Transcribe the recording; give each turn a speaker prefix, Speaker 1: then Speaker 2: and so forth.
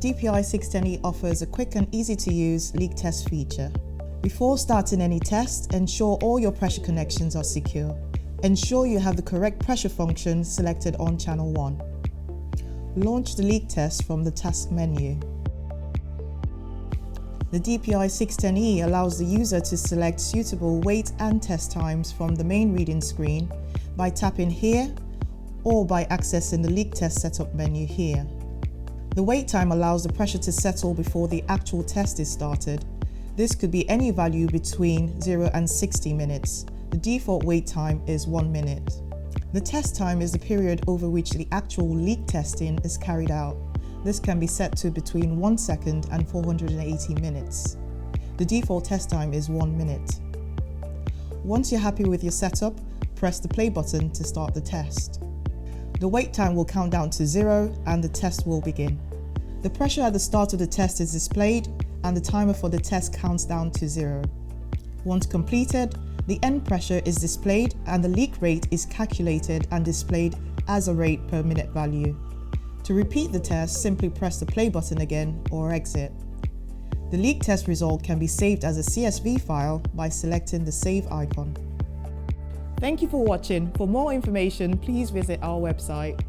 Speaker 1: DPI610E offers a quick and easy to use leak test feature. Before starting any test, ensure all your pressure connections are secure. Ensure you have the correct pressure function selected on channel 1. Launch the leak test from the task menu. The DPI610E allows the user to select suitable wait and test times from the main reading screen by tapping here or by accessing the leak test setup menu here. The wait time allows the pressure to settle before the actual test is started. This could be any value between 0 and 60 minutes. The default wait time is 1 minute. The test time is the period over which the actual leak testing is carried out. This can be set to between 1 second and 480 minutes. The default test time is 1 minute. Once you're happy with your setup, press the play button to start the test. The wait time will count down to 0 and the test will begin. The pressure at the start of the test is displayed and the timer for the test counts down to 0. Once completed, the end pressure is displayed and the leak rate is calculated and displayed as a rate per minute value. To repeat the test, simply press the play button again or exit. The leak test result can be saved as a CSV file by selecting the save icon. Thank you for watching. For more information, please visit our website.